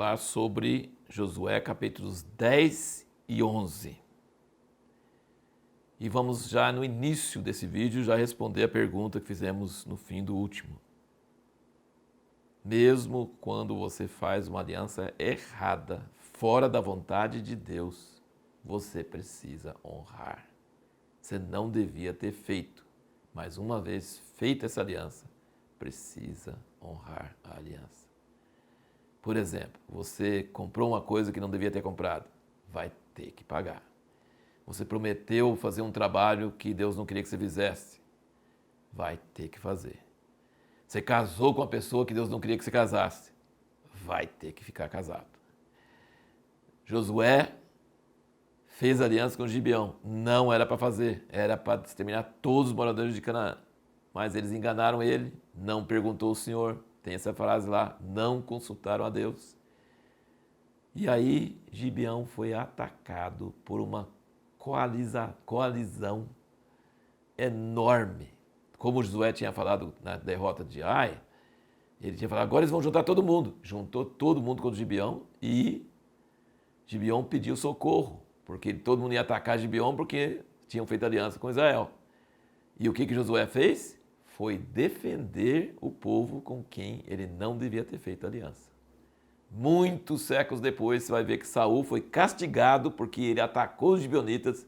falar sobre Josué capítulos 10 e 11. E vamos já no início desse vídeo já responder a pergunta que fizemos no fim do último. Mesmo quando você faz uma aliança errada, fora da vontade de Deus, você precisa honrar. Você não devia ter feito, mas uma vez feita essa aliança, precisa honrar a aliança. Por exemplo, você comprou uma coisa que não devia ter comprado, vai ter que pagar. Você prometeu fazer um trabalho que Deus não queria que você fizesse, vai ter que fazer. Você casou com uma pessoa que Deus não queria que você casasse, vai ter que ficar casado. Josué fez aliança com Gibeão, não era para fazer, era para exterminar todos os moradores de Canaã. Mas eles enganaram ele, não perguntou ao Senhor, tem essa frase lá, não consultaram a Deus. E aí Gibeão foi atacado por uma coalizão enorme. Como Josué tinha falado na derrota de Ai, ele tinha falado, agora eles vão juntar todo mundo. Juntou todo mundo contra Gibeão e Gibeão pediu socorro, porque todo mundo ia atacar Gibeão porque tinham feito aliança com Israel. E o que Josué fez? Foi defender o povo com quem ele não devia ter feito aliança. Muitos séculos depois, você vai ver que Saul foi castigado porque ele atacou os gibeonitas.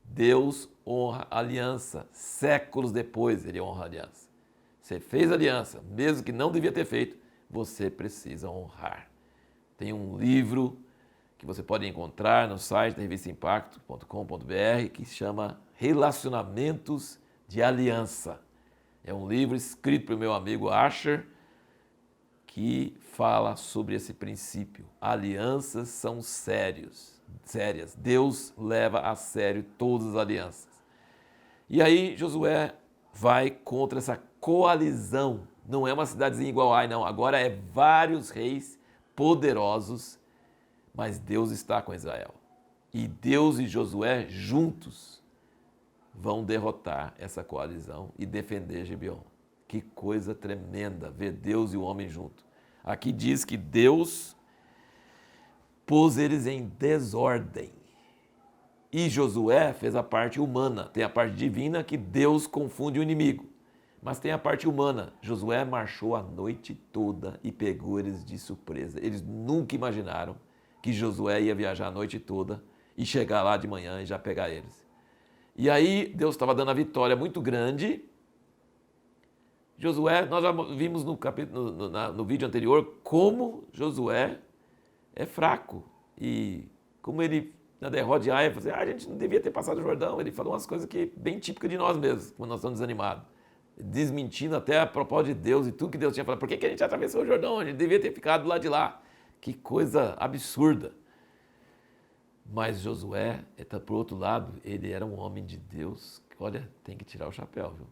Deus honra a aliança. Séculos depois ele honra a aliança. Você fez aliança, mesmo que não devia ter feito, você precisa honrar. Tem um livro que você pode encontrar no site da revistaimpacto.com.br que chama Relacionamentos de Aliança. É um livro escrito pelo meu amigo Asher que fala sobre esse princípio. Alianças são sérias. Deus leva a sério todas as alianças. E aí Josué vai contra essa coalizão. Não é uma cidadezinha igual Ai, não. Agora é vários reis poderosos, mas Deus está com Israel. E Deus e Josué juntos vão derrotar essa coalizão e defender Gibeão. Que coisa tremenda ver Deus e o homem junto. Aqui diz que Deus pôs eles em desordem. E Josué fez a parte humana. Tem a parte divina que Deus confunde o inimigo. Mas tem a parte humana. Josué marchou a noite toda e pegou eles de surpresa. Eles nunca imaginaram que Josué ia viajar a noite toda e chegar lá de manhã e já pegar eles. E aí Deus estava dando a vitória muito grande. Josué, nós já vimos no vídeo anterior como Josué é fraco. E como ele, na derrota de Ai, falou assim, a gente não devia ter passado o Jordão. Ele falou umas coisas que bem típicas de nós mesmos, quando nós estamos desanimados. Desmentindo até a propósito de Deus e tudo que Deus tinha falado. Por que a gente atravessou o Jordão? A gente devia ter ficado do lado de lá. Que coisa absurda. Mas Josué, por outro lado, ele era um homem de Deus. Olha, tem que tirar o chapéu, viu?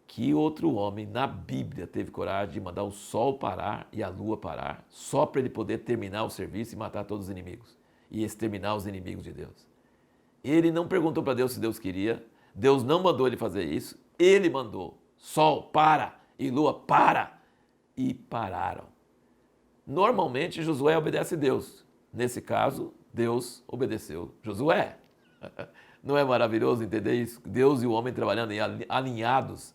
Que outro homem na Bíblia teve coragem de mandar o sol parar e a lua parar, só para ele poder terminar o serviço e matar todos os inimigos e exterminar os inimigos de Deus? Ele não perguntou para Deus se Deus queria, Deus não mandou ele fazer isso, ele mandou, sol para e lua para, e pararam. Normalmente Josué obedece a Deus, nesse caso Deus obedeceu Josué. Não é maravilhoso entender isso? Deus e o homem trabalhando alinhados.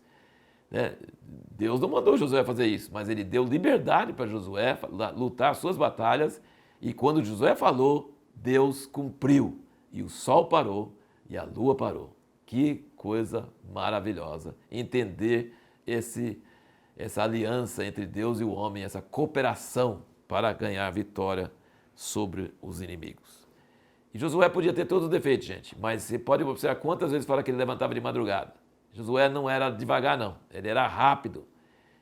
Deus não mandou Josué fazer isso, mas ele deu liberdade para Josué lutar as suas batalhas, e quando Josué falou, Deus cumpriu, e o sol parou e a lua parou. Que coisa maravilhosa entender essa aliança entre Deus e o homem, essa cooperação para ganhar vitória sobre os inimigos. E Josué podia ter todos os defeitos, gente, mas você pode observar quantas vezes fala que ele levantava de madrugada. Josué não era devagar, não. Ele era rápido.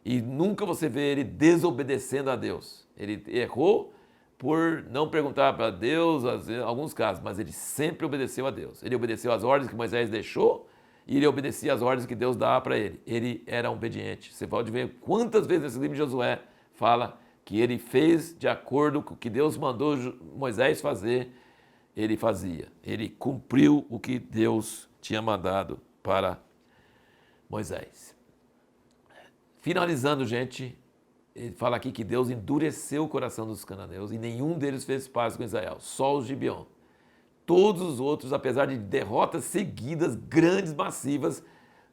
E nunca você vê ele desobedecendo a Deus. Ele errou por não perguntar para Deus, em alguns casos, mas ele sempre obedeceu a Deus. Ele obedeceu às ordens que Moisés deixou e ele obedecia às ordens que Deus dava para ele. Ele era obediente. Você pode ver quantas vezes nesse livro de Josué fala que ele fez de acordo com o que Deus mandou Moisés fazer, ele fazia. Ele cumpriu o que Deus tinha mandado para Moisés. Finalizando, gente, ele fala aqui que Deus endureceu o coração dos cananeus e nenhum deles fez paz com Israel, só os Gibeon. Todos os outros, apesar de derrotas seguidas, grandes, massivas,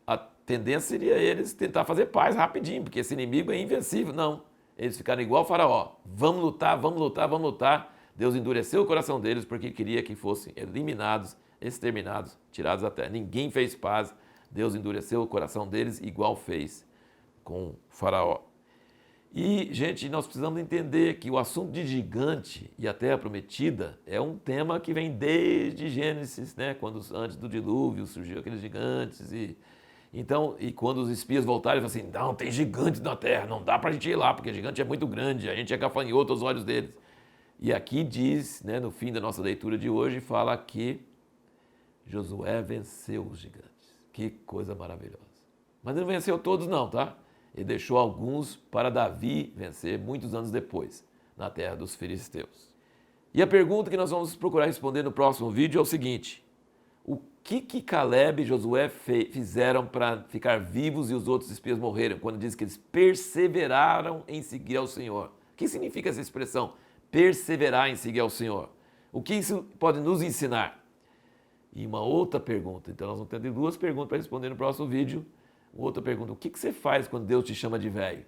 a tendência seria eles tentar fazer paz rapidinho, porque esse inimigo é invencível. Não, eles ficaram igual o faraó. Vamos lutar, vamos lutar, vamos lutar. Deus endureceu o coração deles porque queria que fossem eliminados, exterminados, tirados da terra. Ninguém fez paz. Deus endureceu o coração deles igual fez com o faraó. E, gente, nós precisamos entender que o assunto de gigante e a terra prometida é um tema que vem desde Gênesis, né? Quando antes do dilúvio surgiu aqueles gigantes e quando os espias voltaram, eles falaram assim, não, tem gigantes na terra, não dá pra gente ir lá, porque gigante é muito grande, a gente é gafanhoto aos olhos deles. E aqui diz, né, no fim da nossa leitura de hoje, fala que Josué venceu os gigantes. Que coisa maravilhosa. Mas ele não venceu todos não, tá? Ele deixou alguns para Davi vencer muitos anos depois, na terra dos filisteus. E a pergunta que nós vamos procurar responder no próximo vídeo é o seguinte: o que Caleb e Josué fizeram para ficar vivos e os outros espias morreram, quando diz que eles perseveraram em seguir ao Senhor? O que significa essa expressão, perseverar em seguir ao Senhor? O que isso pode nos ensinar? E uma outra pergunta, então nós vamos ter duas perguntas para responder no próximo vídeo. Outra pergunta, o que você faz quando Deus te chama de velho?